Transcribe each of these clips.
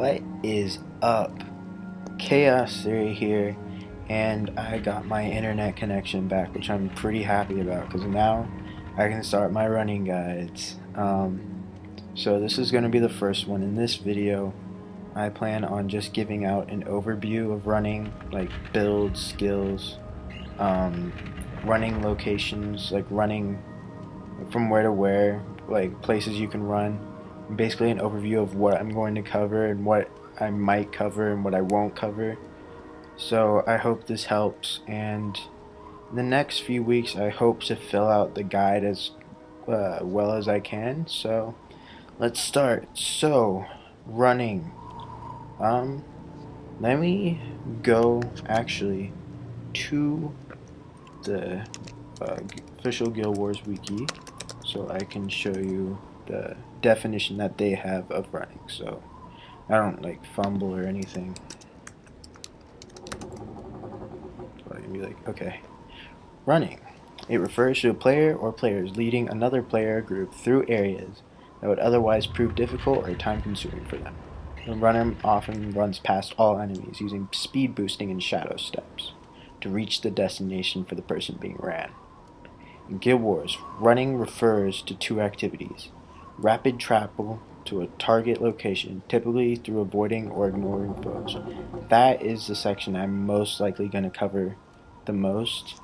What is up? Chaos Theory here, and I got my internet connection back, which I'm pretty happy about because now I can start my running guides. So this is going to be the first one. In this video, I plan on just giving out an overview of running, like builds, skills, running locations, like running from where to where, like places you can run. Basically an overview of what I'm going to cover and what I might cover and what I won't cover. So I hope this helps, and in the next few weeks I hope to fill out the guide as well as I can. So let's start. So running, let me go actually to the official Guild Wars wiki so I can show you the definition that they have of running, so I don't like fumble or anything. So I can be like, okay, running. It refers to a player or players leading another player or group through areas that would otherwise prove difficult or time-consuming for them. The runner often runs past all enemies using speed boosting and shadow steps to reach the destination for the person being ran. In Guild Wars, running refers to two activities: rapid travel to a target location, typically through avoiding or ignoring foes. That is the section I'm most likely going to cover the most.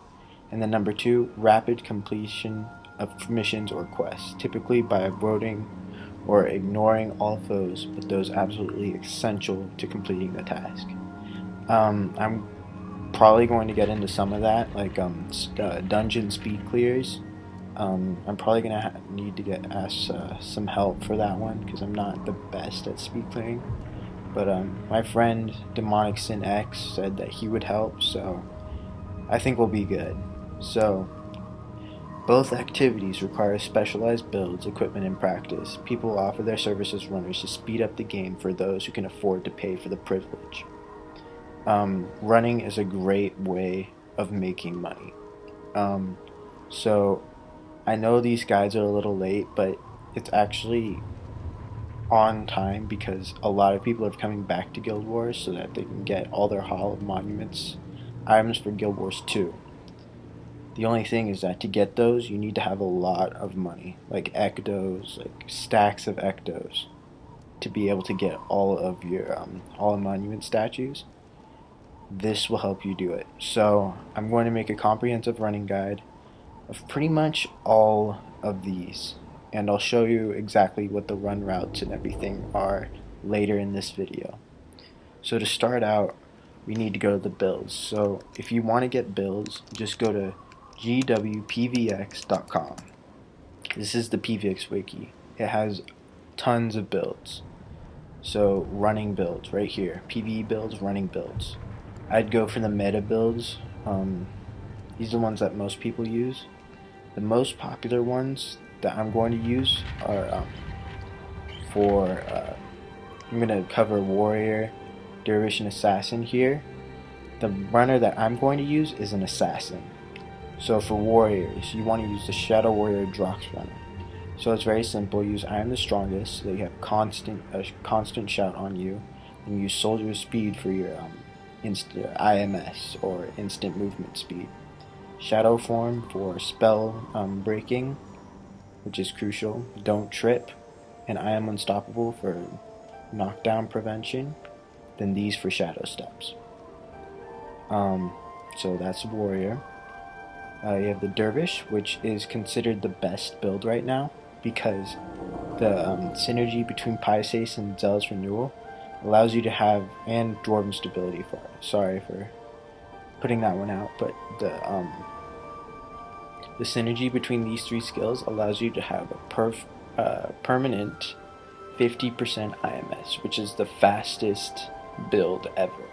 And then number two, rapid completion of missions or quests, typically by avoiding or ignoring all foes, but those absolutely essential to completing the task. I'm probably going to get into some of that, like dungeon speed clears. I'm probably gonna need to get asked some help for that one because I'm not the best at speed clearing. But my friend Demonic Sin X said that he would help, so I think we'll be good. So both activities require specialized builds, equipment, and practice. People offer their services as runners to speed up the game for those who can afford to pay for the privilege. Running is a great way of making money. So I know these guides are a little late, but it's actually on time because a lot of people are coming back to Guild Wars so that they can get all their Hall of Monuments items for Guild Wars 2. The only thing is that to get those, you need to have a lot of money, like ectos, like stacks of ectos, to be able to get all of your Hall of Monument statues. This will help you do it. So I'm going to make a comprehensive running guide of pretty much all of these, and I'll show you exactly what the run routes and everything are later in this video. So to start out, we need to go to the builds. So if you want to get builds, just go to gwpvx.com. This is the PVX wiki. It has tons of builds. So running builds right here, PvE builds, running builds. I'd go for the meta builds. These are the ones that most people use. The most popular ones that I'm going to use are I'm going to cover Warrior, Dervish, and Assassin here. The runner that I'm going to use is an Assassin. So for Warriors, you want to use the Shadow Warrior Drox runner. So it's very simple. Use I am the strongest, so you have constant shout on you, and use Soldier Speed for your IMS, or instant movement speed. Shadow form for spell breaking, which is crucial. Don't trip, and I am unstoppable for knockdown prevention. Then these for shadow steps. So that's Warrior. You have the Dervish, which is considered the best build right now because the synergy between Pisces and Zealous Renewal allows you to have, and Dwarven Stability. Sorry for putting that one out, but the synergy between these three skills allows you to have a permanent 50% IMS, which is the fastest build ever.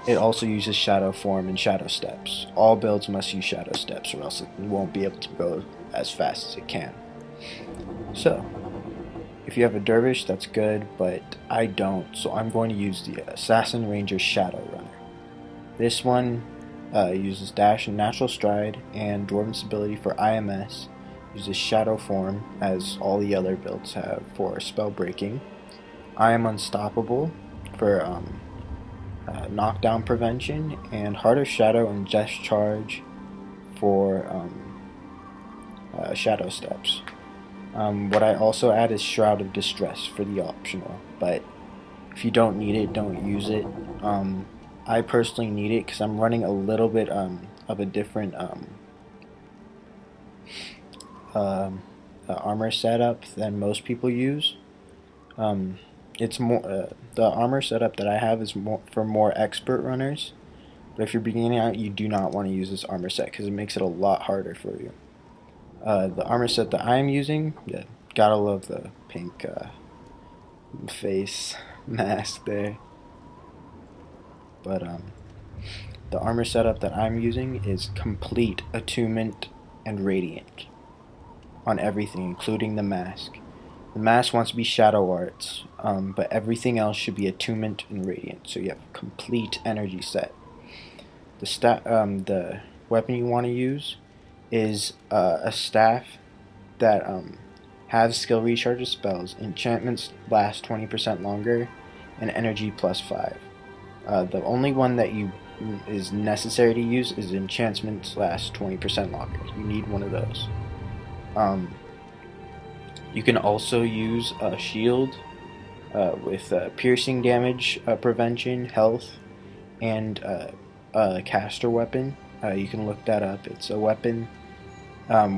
It also uses Shadow Form and Shadow Steps. All builds must use Shadow Steps or else it won't be able to go as fast as it can. So if you have a Dervish, that's good, but I don't, so I'm going to use the Assassin Ranger Shadow Runner. This one uses Dash and Natural Stride and Dwarven Stability for IMS, uses Shadow Form, as all the other builds have, for spell breaking, I Am Unstoppable for knockdown prevention, and Heart of Shadow and Just Charge for Shadow Steps. What I also add is Shroud of Distress for the optional, but if you don't need it, don't use it. I personally need it because I'm running a little bit of a different armor setup than most people use. It's more the armor setup that I have is more for more expert runners. But if you're beginning out, you do not want to use this armor set because it makes it a lot harder for you. The armor set that I'm using, yeah, gotta love the pink face mask there. But the armor setup that I'm using is complete attunement and radiant on everything, including the mask. The mask wants to be shadow arts, but everything else should be attunement and radiant. So you have a complete energy set. The weapon you want to use is a staff that has skill recharge of spells. Enchantments last 20% longer, and energy +5. The only one that is necessary to use is enchantments last 20% longer. You need one of those. You can also use a shield with piercing damage prevention, health, and a caster weapon. You can look that up. It's a weapon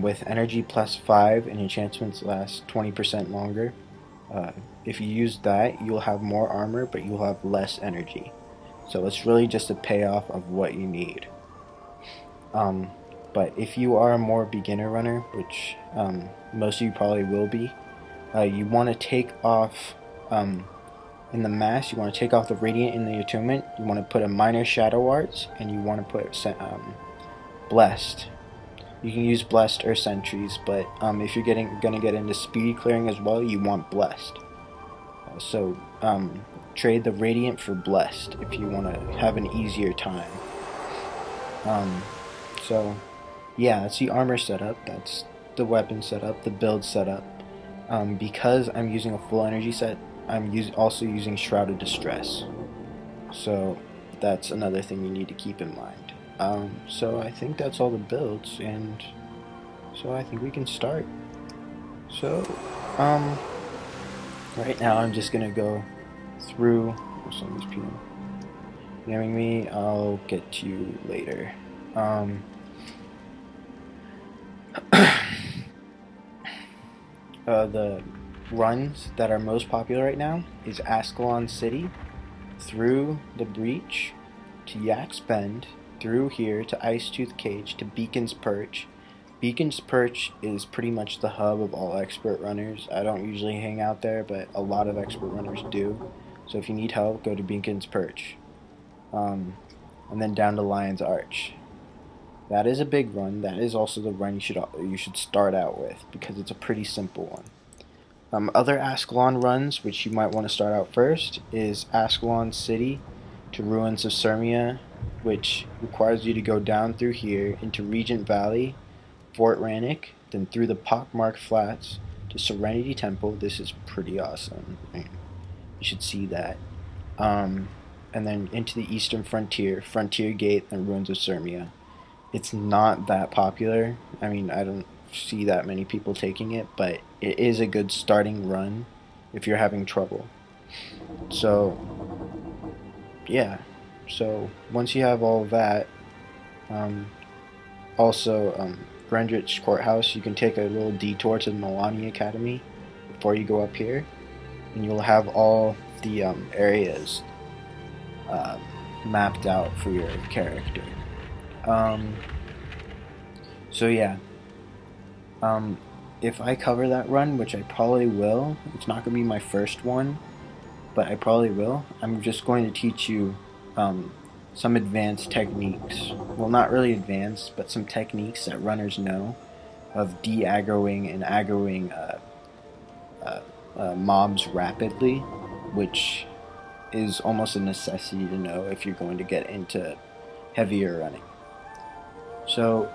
with energy +5 and enchantments last 20% longer. If you use that, you'll have more armor, but you'll have less energy. So it's really just a payoff of what you need. But if you are a more beginner runner, which most of you probably will be, you want to take off, in the mask, you want to take off the Radiant in the Attunement, you want to put a Minor Shadow Arts, and you want to put Blessed. You can use Blessed or Sentries, but if you're going to get into speed clearing as well, you want Blessed. So trade the Radiant for Blessed if you want to have an easier time. So yeah, that's the armor setup, that's the weapon setup, the build setup. Because I'm using a full energy set, I'm also using Shroud of Distress. So that's another thing you need to keep in mind. So I think that's all the builds, and so I think we can start. So right now I'm just gonna go through. Somebody's PMing me. I'll get to you later. The runs that are most popular right now is Ascalon City, through the Breach, to Yak's Bend, through here to Icetooth Cage, to Beacon's Perch. Beacon's Perch is pretty much the hub of all expert runners. I don't usually hang out there, but a lot of expert runners do. So if you need help, go to Beacon's Perch. And then down to Lion's Arch. That is a big run. That is also the run you should start out with, because it's a pretty simple one. Other Ascalon runs, which you might want to start out first, is Ascalon City to Ruins of Sirmia, which requires you to go down through here into Regent Valley, Fort Rannoch, then through the Pockmarked Flats to Serenity Temple. This is pretty awesome. You should see that. And then into the Eastern Frontier, Frontier Gate, and Ruins of Sirmia. It's not that popular. I mean, I don't see that many people taking it, but it is a good starting run if you're having trouble. So yeah, so once you have all of that, also Greenwich Courthouse, you can take a little detour to the Milani Academy before you go up here, and you'll have all the areas mapped out for your character. So yeah, if I cover that run, which I probably will, it's not going to be my first one, but I probably will, I'm just going to teach you some advanced techniques. Well, not really advanced, but some techniques that runners know of de-aggroing and aggroing mobs rapidly, which is almost a necessity to know if you're going to get into heavier running. So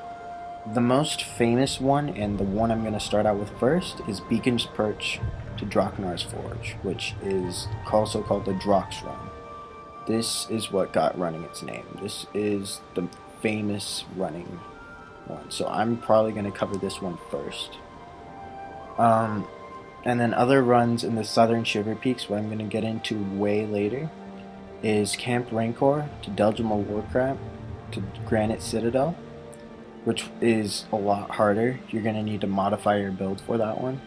The most famous one, and the one I'm going to start out with first, is Beacon's Perch to Draknar's Forge, which is also called the Drox Run. This is what got running its name. This is the famous running one, so I'm probably going to cover this one first. And then other runs in the southern Shiver Peaks, what I'm going to get into way later, is Camp Rancor to Deljima Warcrab to Granite Citadel, which is a lot harder. You're going to need to modify your build for that one.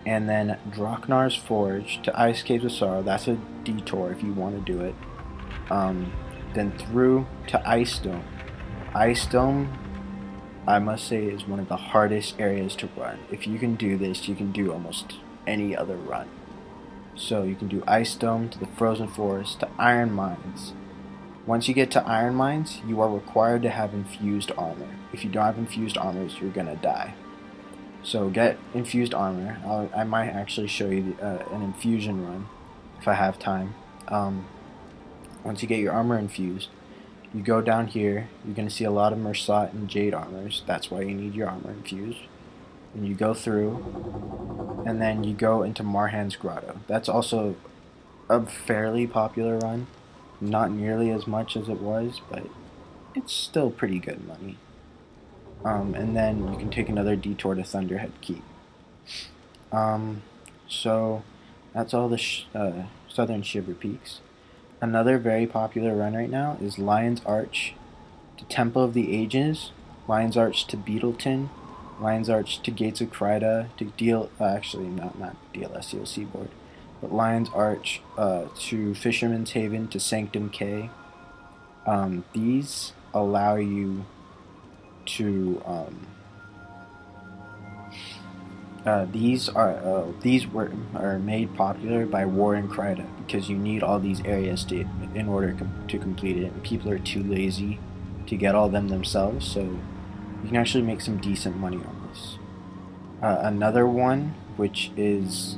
And then Draknar's Forge to Ice Caves of Sorrow. That's a detour if you want to do it. Then through to Ice Dome. Ice Dome, I must say, is one of the hardest areas to run. If you can do this, you can do almost any other run. So you can do Ice Dome to the Frozen Forest to Iron Mines. Once you get to Iron Mines, you are required to have infused armor. If you don't have infused armors, you're gonna die. So get infused armor. I might actually show you an infusion run if I have time. Once you get your armor infused, you go down here. You're gonna see a lot of Mersat and Jade armors. That's why you need your armor infused. And you go through, and then you go into Marhan's Grotto. That's also a fairly popular run. Not nearly as much as it was, but it's still pretty good money. And then you can take another detour to Thunderhead Keep. So that's all the southern Shiver Peaks. Another very popular run right now is Lion's Arch to Temple of the Ages, Lion's Arch to Beetleton, Lion's Arch to Gates of Kryda, to actually not DLSCO Seaboard, but Lion's Arch to Fisherman's Haven to Sanctum K. These allow you to these are made popular by War and Kryda because you need all these areas in order to complete it, and people are too lazy to get all them themselves, so you can actually make some decent money on this. Another one, which is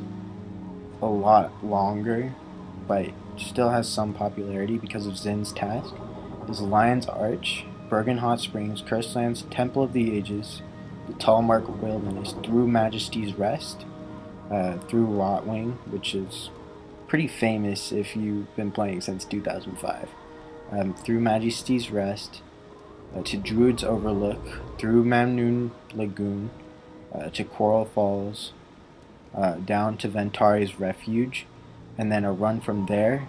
a lot longer but still has some popularity because of Zin's task, is Lion's Arch, Bergen Hot Springs, Cursed Lands, Temple of the Ages, the Tallmark Wilderness, through Majesty's Rest, through Rotwing, which is pretty famous if you've been playing since 2005, through Majesty's Rest, to Druid's Overlook, through Mamnoon Lagoon, to Coral Falls, down to Ventari's Refuge, and then a run from there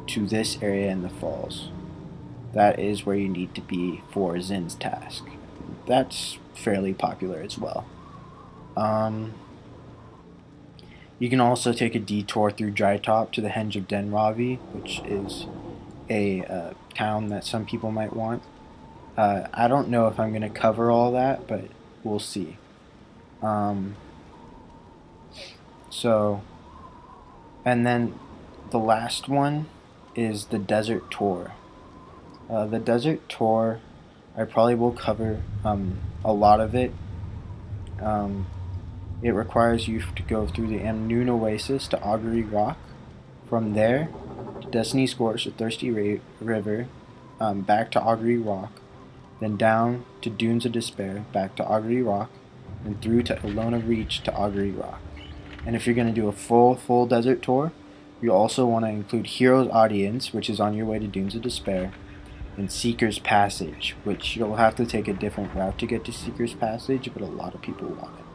to this area in the falls. That is where you need to be for Zin's task. That's fairly popular as well. You can also take a detour through Drytop to the Henge of Denravi, which is a town that some people might want. I don't know if I'm going to cover all that, but we'll see. And then the last one is the Desert Tour. The Desert Tour, I probably will cover a lot of it. It requires you to go through the Amnoon Oasis to Augury Rock. From there to Destiny's Gorge to Thirsty River, back to Augury Rock, then down to Dunes of Despair, back to Augury Rock, and through to Ilona Reach to Augury Rock. And if you're going to do a full desert tour, you also want to include Hero's Audience, which is on your way to Dunes of Despair, and Seeker's Passage, which you'll have to take a different route to get to Seeker's Passage, but a lot of people want it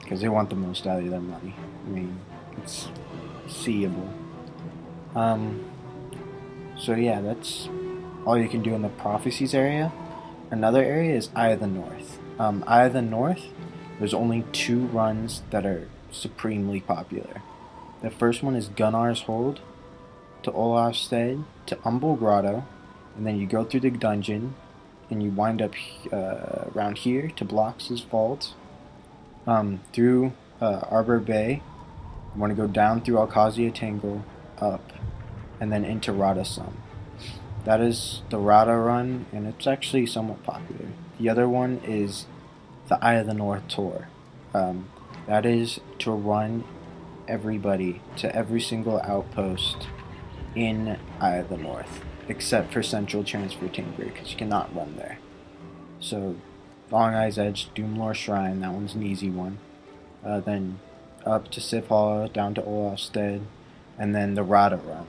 because they want the most out of their money. I mean, it's seeable. So yeah, that's all you can do in the Prophecies area. Another area is Eye of the North. Eye of the North, there's only 2 runs that are supremely popular. The first one is Gunnar's Hold to Olafstead to Umble Grotto, and then you go through the dungeon and you wind up around here to Blox's Vault, through Arbor Bay. You want to go down through Alcazia Tangle, up, and then into Radasum. That is the Rada run, and it's actually somewhat popular. The other one is the Eye of the North Tour. That is to run everybody to every single outpost in Eye of the North, except for Central Transfer Chamber, because you cannot run there. So Long Eye's Edge, Doomlore Shrine, that one's an easy one. Then up to Sif Hollow, down to Olafstead, and then the Rada Run.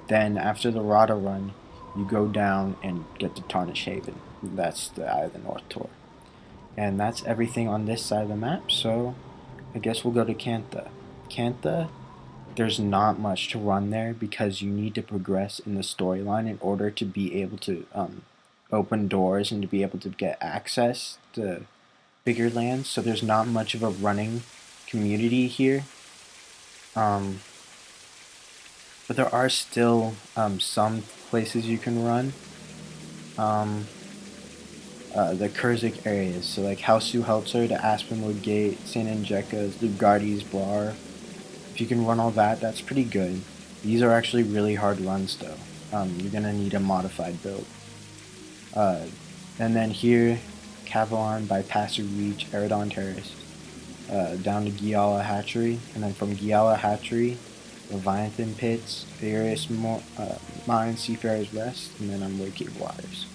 Then after the Rada Run, you go down and get to Tarnish Haven. That's the Eye of the North tour. And that's everything on this side of the map, so I guess we'll go to Cantha. Cantha, there's not much to run there because you need to progress in the storyline in order to be able to open doors and to be able to get access to bigger lands, so there's not much of a running community here. But there are still some places you can run. The Kurzik areas, so like Hausu Helzer, the Aspenwood Gate, St. Angekas, Lugardi's Bar. If you can run all that, that's pretty good. These are actually really hard runs though. You're gonna need a modified build. And then here, Cavalon by Passer Reach, Eridon Terrace, down to Giala Hatchery, and then from Giala Hatchery, Leviathan Pits, Furious Mine, Seafarer's Rest, and then on Lake Cave Waters.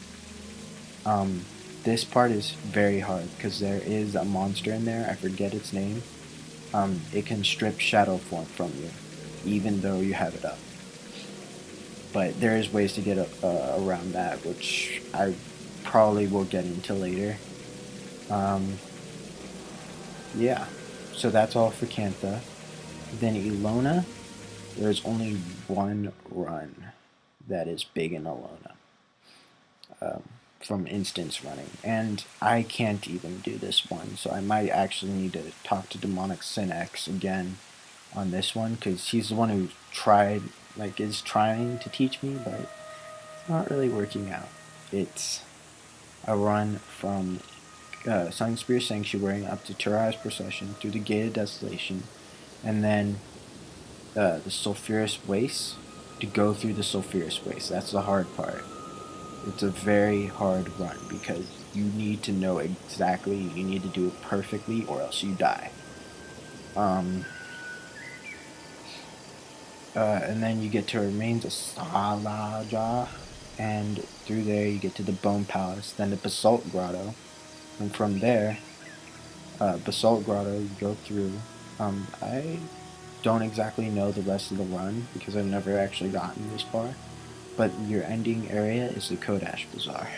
This part is very hard because there is a monster in there, I forget its name. It can strip Shadow Form from you, even though you have it up. But there is ways to get around that, which I probably will get into later. Yeah, so that's all for Cantha. Then Elona, there's only one run that is big in Elona. From instance running, and I can't even do this one, so I might actually need to talk to Demonic Sin X again on this one, because he's the one who is trying to teach me, but it's not really working out. It's a run from Sunspear Sanctuary up to Turai's Procession, through the Gate of Desolation, and then the Sulphurous Waste, to go through the Sulphurous Waste. That's the hard part. It's a very hard run because you need to know exactly, you need to do it perfectly or else you die. And then you get to Remains of Salaja, and through there you get to the Bone Palace, then the Basalt Grotto, and from there, Basalt Grotto you go through. I don't exactly know the rest of the run because I've never actually gotten this far. But your ending area is the Kodash Bazaar.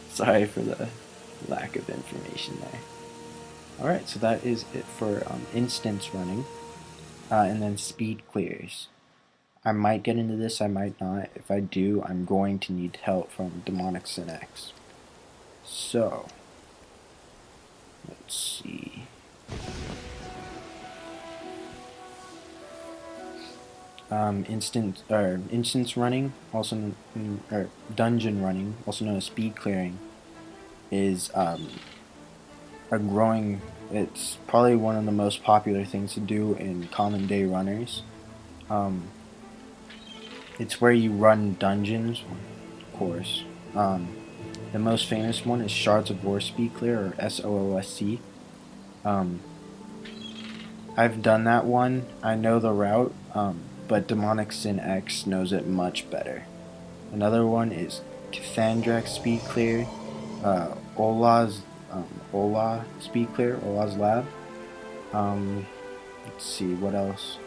Sorry for the lack of information there. Alright, so that is it for instance running. And then speed clears. I might get into this, I might not. If I do, I'm going to need help from Demonic Sin X. So, let's see. Instance running, also or dungeon running, also known as speed clearing, is a growing. It's probably one of the most popular things to do in common day runners. It's where you run dungeons, of course. The most famous one is Shards of War Speed Clear, or SOOSC. I've done that one. I know the route. But Demonic Sin X knows it much better. Another one is Cathandrax Speed Clear, Ola's Ola Speed Clear, Ola's Lab. Let's see, what else?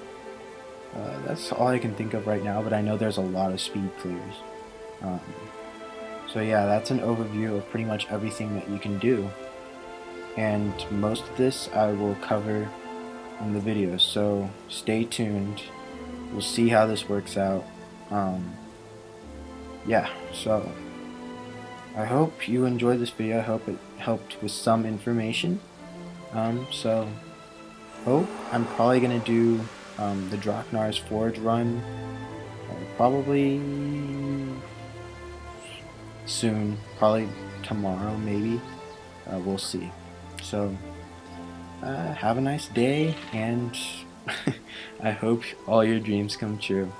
That's all I can think of right now, but I know there's a lot of speed clears. So yeah, that's an overview of pretty much everything that you can do. And most of this I will cover in the video, so stay tuned. We'll see how this works out. Yeah, so I hope you enjoyed this video. I hope it helped with some information. So I'm probably gonna do the Draknar's Forge run probably soon, probably tomorrow maybe. We'll see. So have a nice day, and I hope all your dreams come true.